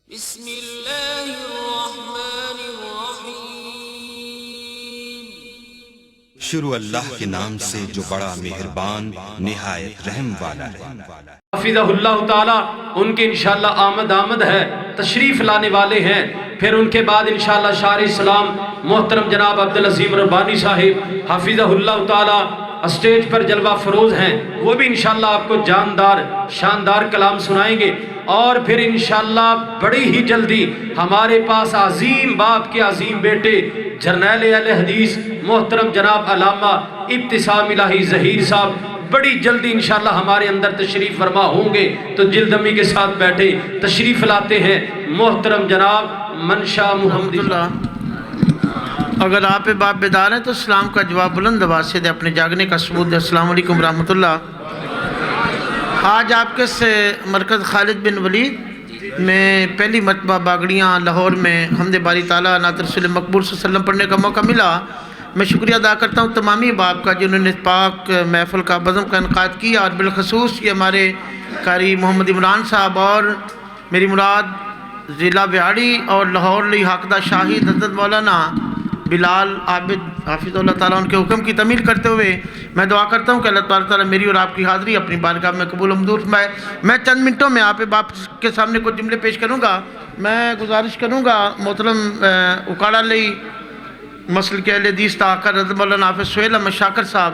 بسم اللہ الرحمن الرحیم۔ شروع اللہ کے نام سے جو بڑا مہربان نہایت رحم والا ہے۔ حفظہ اللہ تعالی ان کے انشاءاللہ آمد ہے، تشریف لانے والے ہیں۔ پھر ان کے بعد انشاءاللہ شاعر اسلام محترم جناب عبدالعظیم ربانی صاحب حفظہ اللہ تعالی اسٹیج پر جلوہ فروز ہیں، وہ بھی انشاءاللہ آپ کو شاندار کلام سنائیں گے۔ اور پھر انشاءاللہ بڑی ہی جلدی ہمارے پاس عظیم باپ کے عظیم بیٹے جرنیل اہل حدیث محترم جناب علامہ ابتسام الہی ظہیر صاحب بڑی جلدی انشاءاللہ ہمارے اندر تشریف فرما ہوں گے، تو جلدمی کے ساتھ بیٹھے تشریف لاتے ہیں محترم جناب منشا محمد اللہ۔ اگر آپ باپ بیدار ہیں تو اسلام کا جواب بلند آواز سے دے، اپنے جاگنے کا ثبوت دے۔ السلام علیکم ورحمۃ اللہ۔ آج آپ کے سے مرکز خالد بن ولید میں پہلی مرتبہ باگڑیاں لاہور میں حمد باری تعالیٰ نعت رسول مقبول صلی اللہ علیہ وسلم پڑھنے کا موقع ملا۔ میں شکریہ ادا کرتا ہوں تمامی باپ کا جنہوں نے پاک محفل کا بزم کا انعقاد کیا، اور بالخصوص یہ ہمارے قاری محمد عمران صاحب اور میری مراد ضلع بہاڑی اور لاہور لی حاقدہ شاہد حضرت مولانا بلال عابد حافظ اللہ تعالیٰ ان کے حکم کی تعمیل کرتے ہوئے میں دعا کرتا ہوں کہ اللہ تعالیٰ میری اور آپ کی حاضری اپنی بارگاہ میں قبول و منظور فرمائے۔ میں چند منٹوں میں آپ باپ کے سامنے کچھ جملے پیش کروں گا۔ میں گزارش کروں گا محترم اکاڑا لئی مسل کے اہل حدیث تاکر حضرت مولانا حافظ سہیل احمد شاکر صاحب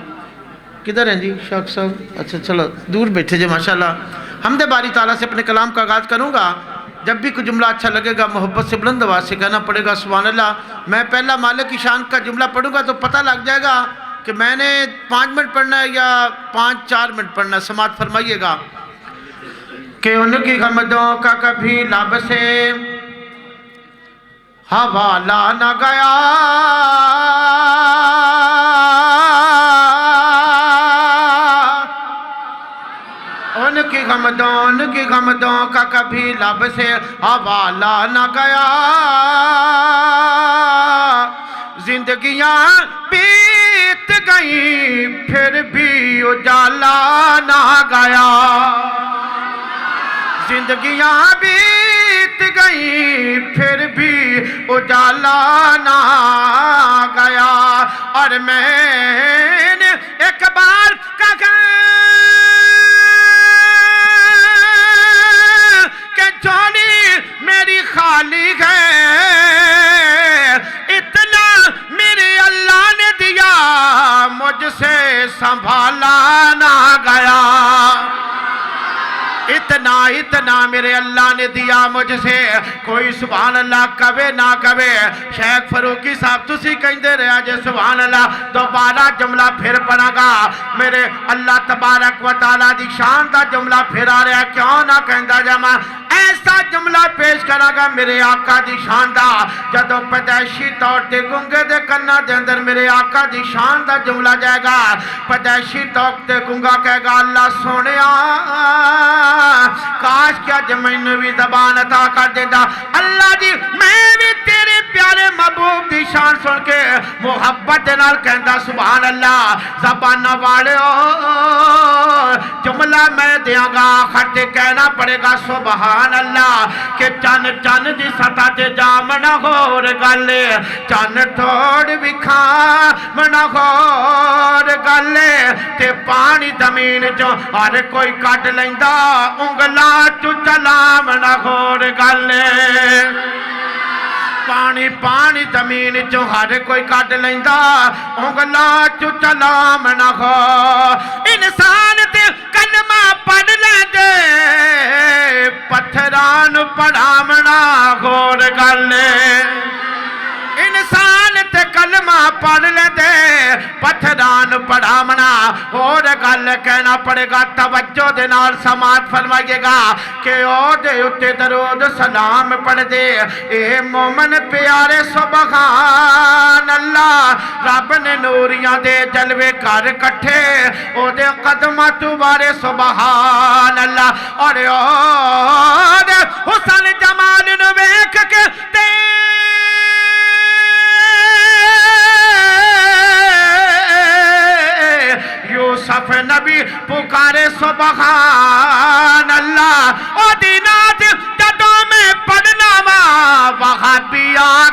کدھر ہیں جی؟ شاکر صاحب اچھا چلو دور بیٹھے جی ماشاءاللہ۔ حمد باری تعالیٰ سے اپنے کلام کا آغاز کروں گا۔ جب بھی کوئی جملہ اچھا لگے گا محبت سے بلند آواز سے کہنا پڑے گا سبحان اللہ۔ میں پہلا مالک کی شان کا جملہ پڑھوں گا تو پتہ لگ جائے گا کہ میں نے 5 منٹ پڑھنا ہے یا 5-4 منٹ پڑھنا ہے۔ سماعت فرمائیے گا کہ ان کی غمدوں کا کبھی لب سے حوالہ نہ گیا، ان کی غمدوں کا کبھی لب سے حوالہ نہ گیا، زندگیاں بیت گئیں پھر بھی اجالا نہ گیا، زندگیاں بیت گئیں پھر بھی اجالا نہ گیا۔ اور میں نے ایک بار کہا کہ جھولی میری خالی ہے، اتنا میرے اللہ نے دیا مجھ سے سنبھالا نہ گیا، اتنا میرے اللہ نے دیا مجھ سے کوئی سبحان اللہ کبے نہ کبے۔ شیخ فروقی صاحب تسی کہندے رہا جے سبحان اللہ، دوبارہ جملہ پھر پڑھا گا۔ میرے اللہ تبارک و تعالیٰ دی شان دا جملہ پھر آ رہا ہے، کیوں نہ کہندا جمع ایسا جملہ پیش کرا گا میرے آقا دی شان دا، جدو پیدائشی طور تے گنگے دے کنہ دے اندر میرے آقا دی شان دا جملہ جائے گا۔ پیدائشی طور تے گنگا کہے گا اللہ سونے کاش کیا جمعینو بھی زبان عطا کر دیتا، اللہ جی میں بھی تیرے پیارے محبوب دی شان سن کے محبت نال کہندا سبحان اللہ۔ زبان والے جملہ میں دیاں گا آخر تے کہنا پڑے گا سبحان اللہ، کہ چن دی سطح تے جامنا غور گلے، چن تھوڑ بھی کھامنا غور گلے، تے پانی زمین جو ہر کوئی کٹ لیندا انگلا چو چلامنا غور گلے، پانی زمین چو ہر کوئی کٹ لیندا انگلا چو چلامنا غور۔ انسان تے کلمہ پڑھ لے دے پتھران پڑھامنا غور گلے، انسان تے کلمہ پڑھ لے دے پتھران پڑھامنا اور گل کہنا پڑے گا۔ توجہ دے نال سماعت فرمائیے گا کہ او دے اتے درود سلام پڑھ دے اے مومن پیارے سبحان اللہ، رب نے نوریاں دے جلوے کر کٹھے او دے قدمہ توارے سبحان اللہ، اور حسن جمال نو ویکھ کے یوسف نبی پکارے سبحان اللہ، او دینات جدوں میں پڑھنا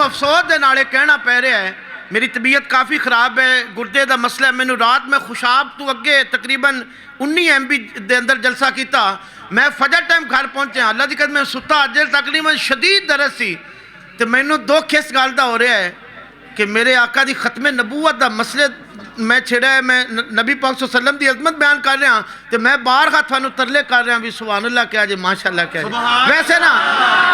مینوں افسوس دے نالے کہنا پہ رہا ہے میری طبیعت کافی خراب ہے گردے دا مسئلہ ہے مینوں رات میں خوشاب تو اگے تقریباً 19 MB دے اندر جلسہ کیتا میں فجر ٹائم گھر پہنچے اللہ دی قسم میں ستا اجل تقریباً شدید درد سی تو مینوں دکھ اس گل دا ہو رہا ہے کہ میرے آقا دی ختم نبوت دا مسئلے میں چھڑا ہے میں نبی پاک صلی اللہ علیہ وسلم دی عظمت بیان کر رہا ہوں تو میں بارگاہ تھانوں ترلے کر رہا ہوں بھی سبحان اللہ کیا جی ماشاءاللہ کیا جی ویسے نا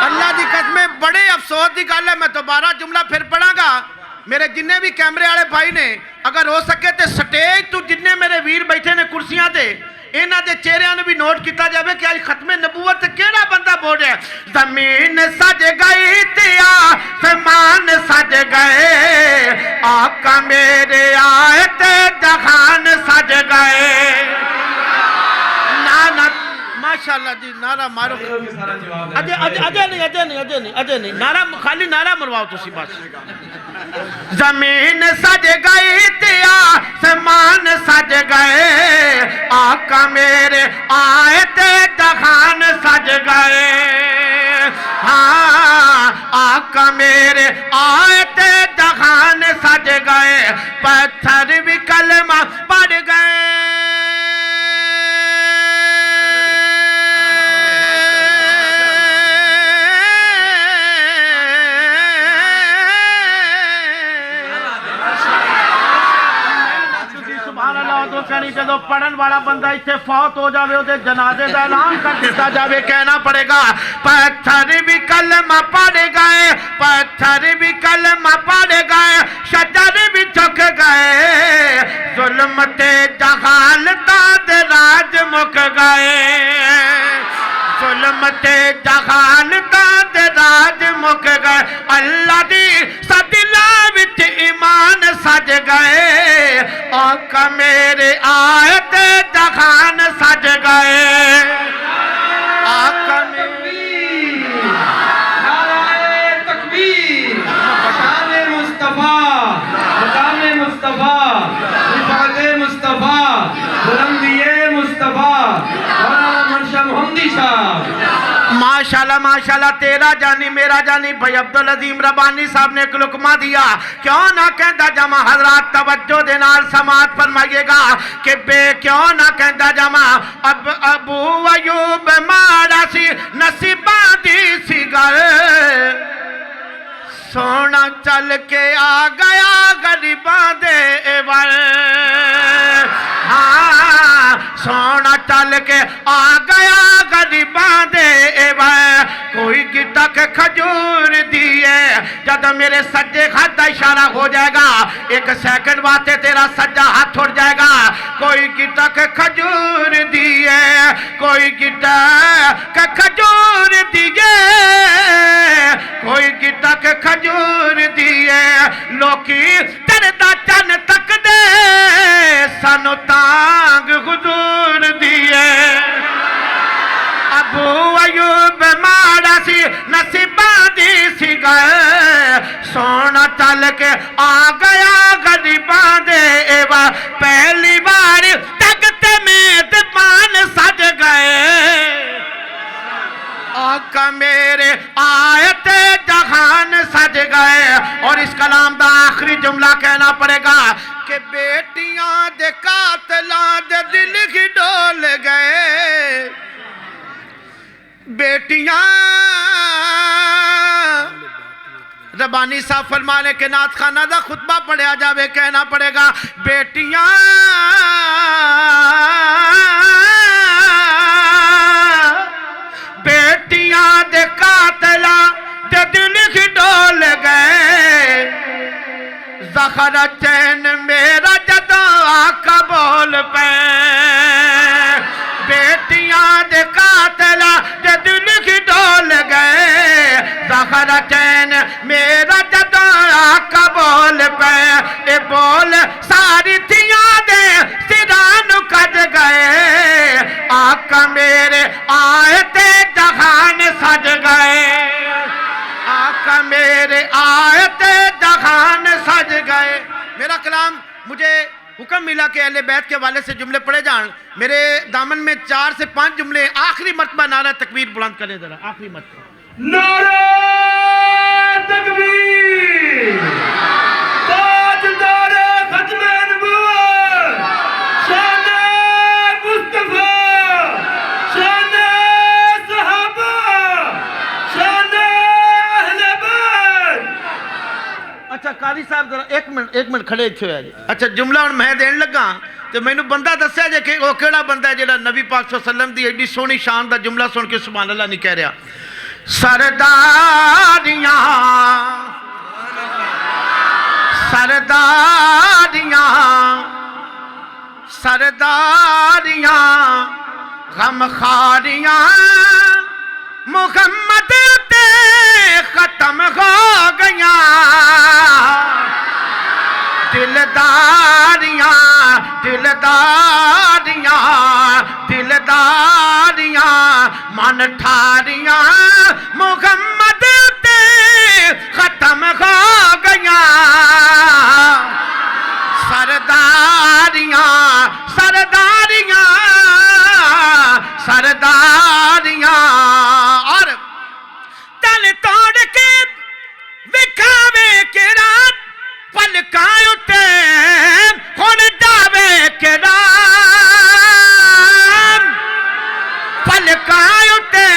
اللہ دی قسم بڑے افسوس دی گل ہے میں دوبارہ جملہ پھر پڑھاں گا میرے جننے بھی کیمرے والے بھائی نے اگر ہو سکے تو سٹیج تو جننے میرے ویر بیٹھے نے کرسیاں تے انہاں دے چہریاں نوں بھی نوٹ کیتا جاوے کہ آج ختم نبوت کیڑا بندہ بول رہا ہے زمین سج گئی تے آسمان سج گئے آقا میرے آئے تے جہان سج گئے نانا ماشاءاللہ جی نعرہ مارو اجے نہیں نعرہ خالی نعرہ مرواؤ تسی بس زمین سج گئی تے آسمان سج گئے آقا میرے آئے تے جہان سج گئے ہاں آقا میرے آئے تے جہان سج گئے پتھر بھی کلمہ پڑھ گئے جدو پڑھن والا بندہ اتنے فوت ہو جاوے اسے جنازے کا اعلان کر دیتا جاوے کہنا پڑے گا پتھر بھی کلمہ پڑھ گئے پتھر بھی کلمہ پڑھ گئے شجر بھی جھک گئے ظلمت جہال داد راج مک گئے ظلمت جہال داد راج مک گئے اللہ دی صدلا وچ ایمان سج گئے آقا میرے آئے تے جہان سج گئے آقا میرے نعرہ تکبیر مقام مصطفیٰ مقام مصطفیٰ رفعت مصطفیٰ بلندی مصطفیٰ مولانا منشا محمدی صاحب ماشاءاللہ ماشاءاللہ تیرا جانی میرا جانی بھائی عبدالعظیم ربانی صاحب نے ایک لقمہ دیا کیوں نہ کہندہ جمع حضرات توجہ دینار سماعت فرمائیے گا کہ بے کیوں نہ کہندہ جمع ابو ایوب مارا سی نصیبہ دی سی گر سونا چل کے آ گیا غریباں دے ایوال ہاں سونا چل کے آ گیا غریباں دے ایوال کوئی گٹا کے کھجور دیئے جب میرے سجے ہاتھ اشارہ ہو جائے گا ایک سیکنڈ باتے تیرا سجا ہاتھ اٹھ جائے گا کوئی گٹا کے کھجور دیئے کوئی گٹا کے کھجور دیئے کوئی گٹا کے کھجور دیئے لوکی تیرے دا چن تک دے سانو تانگ حضور دیئے ابو ایوب مارا سی نصیبہ دی سی گئے سونا چل کے آ گیا غریباں دے ایوہ پہلی بار تگتے میں دپان سج گئے آقا میرے آیت جہان سج گئے اور اس کلام دا آخری جملہ کہنا پڑے گا کہ بیٹیاں دے قاتلاں دے دل ہی ڈول گئے بیٹیاں ربانی صاحب فرمانے کے نعت خانہ دا خطبہ پڑھیا جاوے کہنا پڑے گا بیٹیاں بیٹیاں دے قاتلاں دے دل ہی ڈول گئے زخر چین میرا جدو آقا بول پہ بیٹیاں دے قاتلاں دے دل ہی ڈول گئے زخر چین میرا جدو آقا بول پہ اے بول ساری تھیاں دے سران کج گئے آقا میرے آئے تے جہان سج گئے آقا میرے آئے تے جہان سج گئے میرا کلام مجھے حکم ملا کہ اہل بیت کے والے سے جملے پڑھے جان میرے دامن میں 4 سے 5 جملے آخری مرتبہ نعرہ تکبیر بلند کریں ذرا آخری مرتبہ نعرہ تکبیر تاجدار ختم نبوت شان مصطفیٰ شان صحابہ شان اہل بیت. اچھا قاری صاحب ذرا ایک منٹ کھڑے تھے جی. اچھا جملہ ہن میں دین لگا تو مینوں بندہ دسیا جے کہ وہ کیڑا بندہ ہے جڑا نبی پاک صلی اللہ علیہ وسلم دی ایڈی سونی شان دا جملہ سن کے سبحان اللہ نہیں کہہ رہا. سرداریاں سرداریاں سرداریاں غم خاریاں محمد تے ختم ہو گیاں. دلداریاں دلداریاں دلداریاں من ٹھاریاں محمد تے ختم ہو گیاں. سرداریاں سرداریاں سرداریاں اور تل توڑ کے وکھاوے کیڑا پلکاں اُتے ہن ڈاوے کیڑا پلکاں اُتے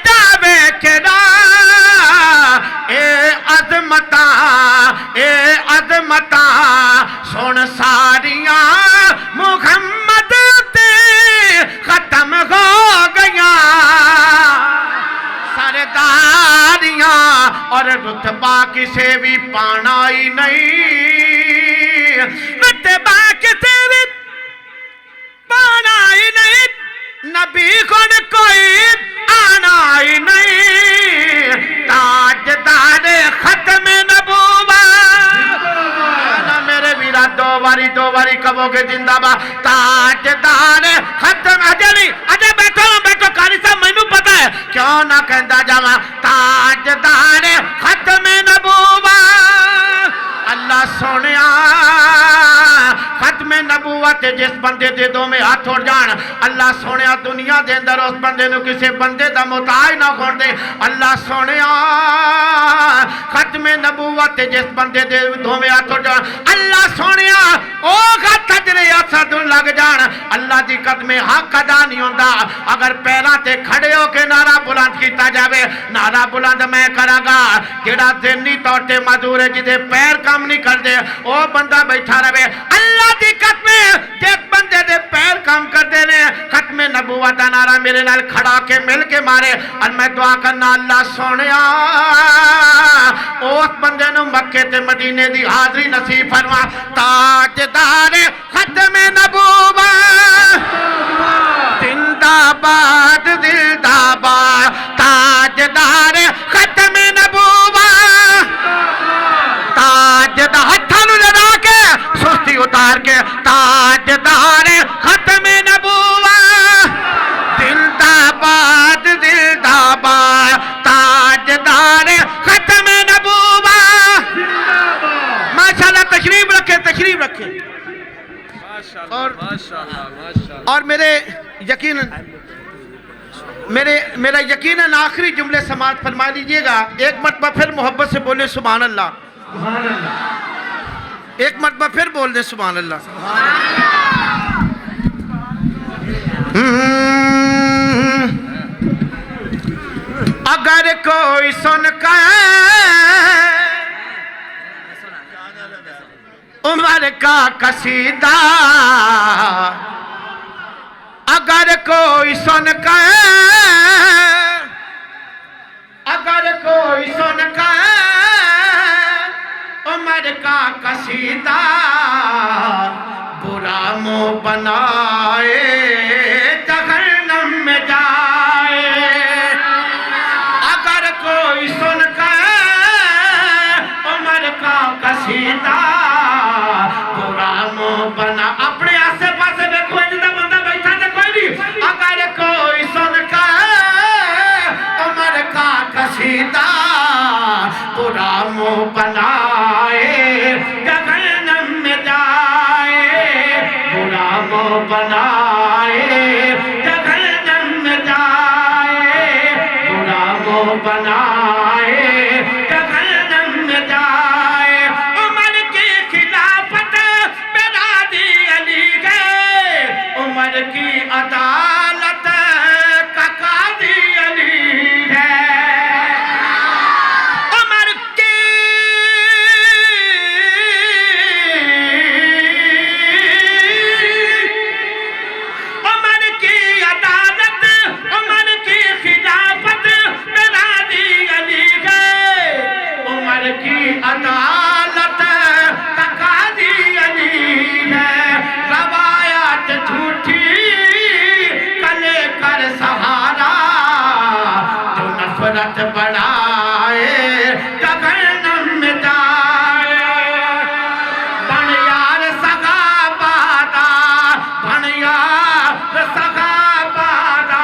ڈاوے کیڑا. اے عظمتاں سن ساریاں محمد تے ختم ہو گیاں. سرداریاں اور رتبہ کسے بھی پانا ہی نہیں رتبہ کسے بھی پانا ہی نہیں نبی کون کوئی آنا ہی نہیں. تاجدار ختم نبوت میرے ویرا دو باری کہو گے زندہ باد. تاجدار ختم اجے نہیں اجے بیٹھو قاری صاحب مینوں پتہ ہے کیوں نہ کہندا جاواں تاجدار ختم نبوت. اللہ سونیا ختم نبوت جس بندے دے دو میں ہاتھ اٹھ جان اللہ سونیا دنیا دے اندر اس بندے نو کسے بندے دا محتاج نہ کر دے. اللہ سونیا ختم نبوت جس بندے دے دو میں ہاتھ اٹھ جان اللہ سونیا او ہاتھ جڑے اسد لگ جان اللہ دی قدم حق ادا نہیں ہوندا. اگر پیراں تے کھڑے ہو کے نعرہ بلند کیتا جاوے نعرہ بلند میں کراں گا جڑا ذہنی طور تے معذور ہے جدے پیر کام نہیں کر دے او بندہ بیٹھا رہے. اللہ دی قسم جس بندے دے پیر کام کر دے نے ختم نبوت دا نعرہ میرے نال کھڑا کے مل کے مارے اور میں دعا کرنا اللہ سونیا اس بندے نو مکے تے مدینے دی حاضری نصیب فرما. تاجدار ختم نبوت زندہ باد زندہ باد. تاجدار ختم نبوت تاجدار ہتھاں نو لگا کے سستی اتار کے تاجدار ختم نبوت زندہ باد زندہ باد. تاجدار ختم نبوت ماشاءاللہ تشریف رکھے اور میرے میرا یقیناً آخری جملے سماعت فرما لیجئے گا. ایک مرتبہ پھر محبت سے بولے سبحان اللہ. ایک مرتبہ پھر بول دے سبحان اللہ. اگر کوئی سن کر عمر کا قصیدہ اگر کوئی سن کر عمر کا قصیدہ برا منہ بنائے جہنم میں جائے. اگر کوئی سن کر عمر کا قصیدہ برا منہ بنا اپنے آسے پاسے دیکھو جدہ بندہ بیٹھا دے کوئی نہیں. اگر کوئی سن کر عمر کا قصیدہ برا منہ بنائے جہنم میں جائے. برا منہ بنائے جہنم میں جائے. برا منہ بنائے کی عدالت کا قاضی علی ہے عمر کی عدالت عمر کی خلافت میرا دی علی ہے عمر کی عدالت کا قاضی علی ہے روایات جھوٹی کلے کر سہارا جو نفرت بڑھائے جہنم میں جائے بن یار سگا بادا بن یار سگا بادا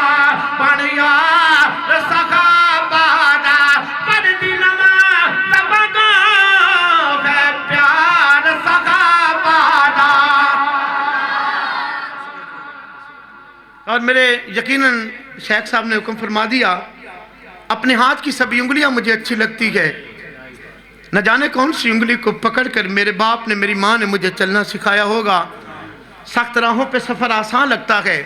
بن یار سگا بادا پر دنما تبگو ہے پیار سگا بادا اور میرے یقیناً شیخ صاحب نے حکم فرما دیا اپنے ہاتھ کی سبھی انگلیاں مجھے اچھی لگتی ہے نہ جانے کون سی انگلی کو پکڑ کر میرے باپ نے میری ماں نے مجھے چلنا سکھایا ہوگا سخت راہوں پہ سفر آسان لگتا ہے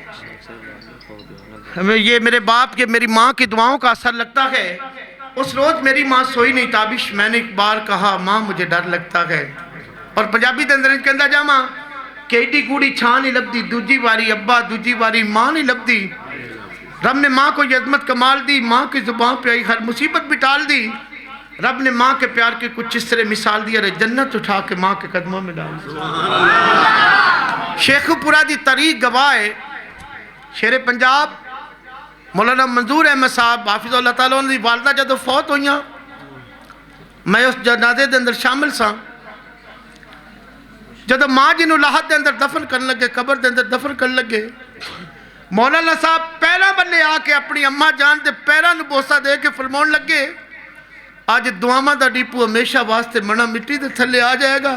یہ میرے باپ کے میری ماں کی دعاؤں کا اثر لگتا ہے اس روز میری ماں سوئی نہیں تابش میں نے ایک بار کہا ماں مجھے ڈر لگتا ہے اور پنجابی دے اندر کہندا جاواں کہ ایڈی کوڑی چھان نہیں لبدی دوجی باری ابا دوجی باری ماں نہیں لبدی رب نے ماں کو یہ عظمت کمال دی ماں کی زبان پہ آئی ہر مصیبت بھی ٹال دی رب نے ماں کے پیار کی کچھ اس طرح مثال دی ارے جنت اٹھا کے ماں کے قدموں میں ڈال دی شیخ پورا دی طریق گواہ ہے شیر پنجاب مولانا منظور احمد صاحب حافظ اللہ تعالیٰ نے والدہ جدو فوت ہوئیاں میں اس جنازے دے اندر شامل سا جدو ماں جی نو لاحت دے اندر دفن کرن لگے قبر دے اندر دفن کرن لگے مولانا صاحب پیرا بلے آ کے اپنی اماں جان دے پیرا نو بوسا دے کے فرمون لگے آج دعاواں دا ڈیپو ہمیشہ واسطے منا مٹی دے تھلے آ جائے گا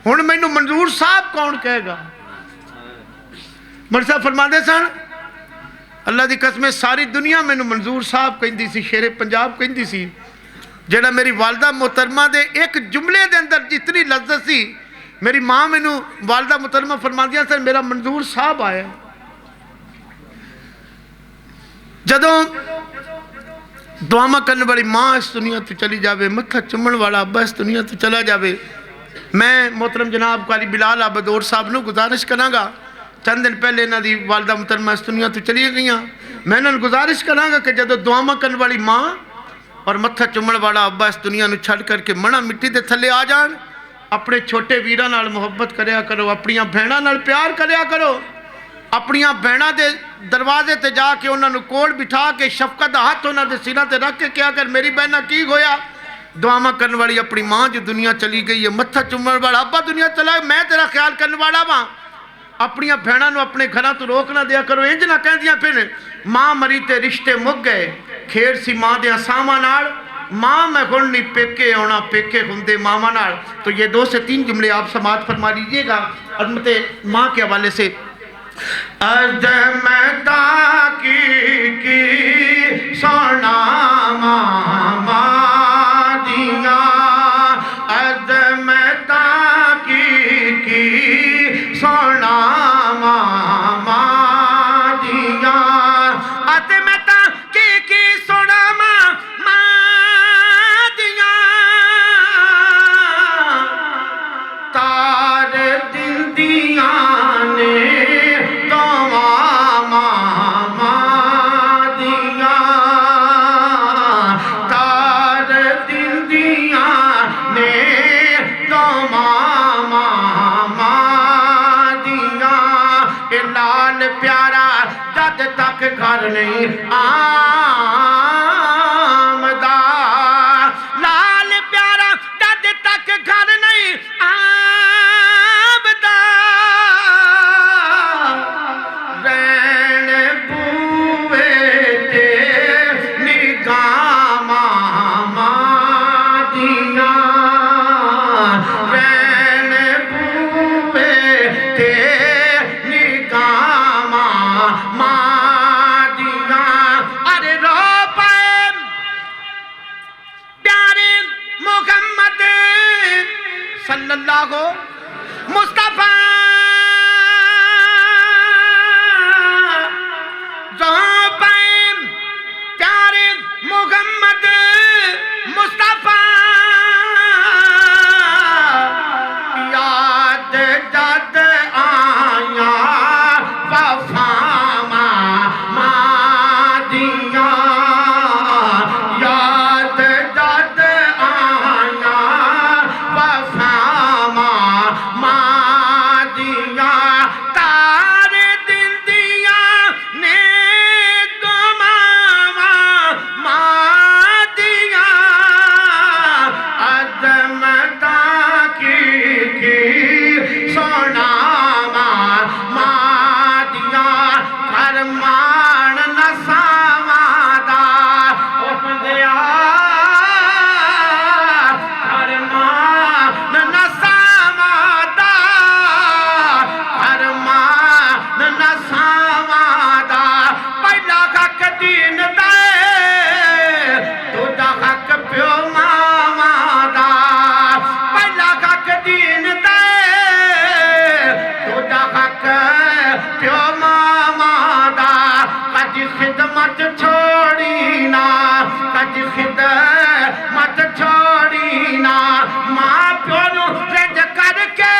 ہن مینو منظور صاحب کون کہے گا مرزا فرما دے سن اللہ دی قسم ساری دنیا مینو منظور صاحب کہندی سی شیر پنجاب کہندی سی جڑا میری والدہ محترمہ دے ایک جملے دے اندر جتنی لذت سی میری ماں مینو والدہ محترمہ فرما دیا سر میرا منظور صاحب آیا جدوں دعاواں کرنے والی ماں اس دنیا تو چلی جاوے متھا چمن والا ابا اس دنیا تو چلا جاوے میں محترم جناب قاری بلال عبدور صاحب نو گزارش کراں گا چند دن پہلے انہاں دی والدہ محترمہ اس دنیا تو چلی گئیاں میں انہاں نو گزارش کراں گا کہ جدوں دعاواں کرنے والی ماں اور متھا چمن والا ابا اس دنیا نو چھڑ کر کے منا مٹی دے تھلے آ جان اپنے چھوٹے ویراں نال محبت کریا کرو اپنیاں بہناں نال پیار کریا کرو اپنیاں بہناں دے دروازے تے جا کے انہاں نو کول بٹھا کے شفقت ہاتھ انہاں دے سینہ تے رکھ کے کیا کر میری بہناں کی ہویا دعاواں کرنے والی اپنی ماں جو دنیا چلی گئی ہے متھا چومن والا ابا دنیا چلا میں تیرا خیال کرنے والا واں اپنیاں بہناں نو اپنے گھراں تو روک نہ دیا کرو انج نہ کہندیاں پھر ماں مری تے رشتے مک گئے کھیڑ سی ماں دے اساماں نال ماں میں گھڑنی پیکے ہونا پیکے ہندے ماما نال تو یہ 2 سے 3 جملے آپ سماعت فرما لیجئے گا عظمت ماں کے حوالے سے عظمتہ کی سونا ماما دیا عظمتہ کی سونا ماما دیا عظمتہ کی سونا تک گھر نہیں آمدہ لال پیارا جد تک گھر نہیں آمدہ رین بوئے تے نگاہ ماما دیا رین بوئے تے نگاہ ماما صلی اللہ مصطفیٰ مت چھوڑی نا کج خدمت چھوڑی نا ماں پیو نو رج کر کے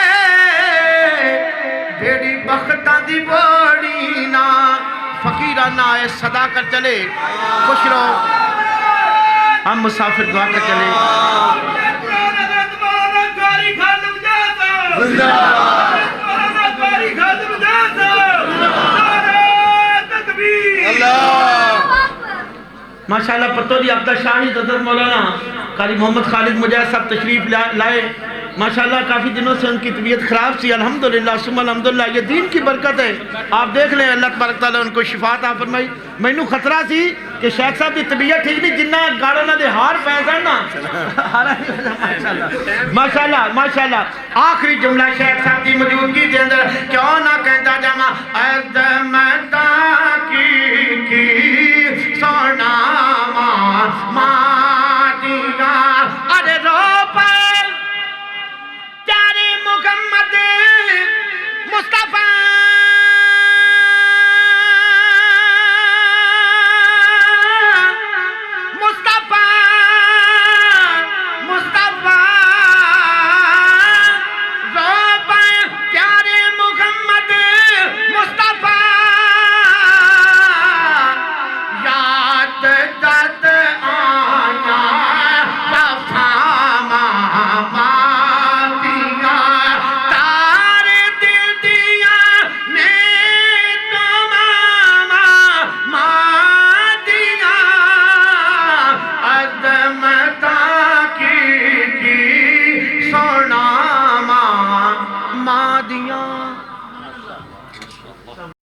بیڑی بختاں دی بوڑی نا فقیرانہ آئے صدا کر چلے خوش رہو ہم مسافر دعا کر چلے ماشاءاللہ پتولی عبدہ شاہد حضرت مولانا قاری محمد خالد مجاہد صاحب تشریف لائے ماشاءاللہ کافی دنوں سے ان کی طبیعت خراب سی الحمدللہ ثم الحمدللہ یہ دین کی برکت ہے آپ دیکھ لیں اللہ تبارک تعالیٰ ان کو شفا عطا فرمائی میں نو خطرہ سی کہ شیخ صاحب دی طبیعت ٹھیک نہیں جنہ گاڑوں نہ دے ہار پیسا نا ماشاءاللہ ماشاءاللہ آخری جملہ شیخ صاحب دی موجودگی دے اندر کیوں نہ کہتا جاما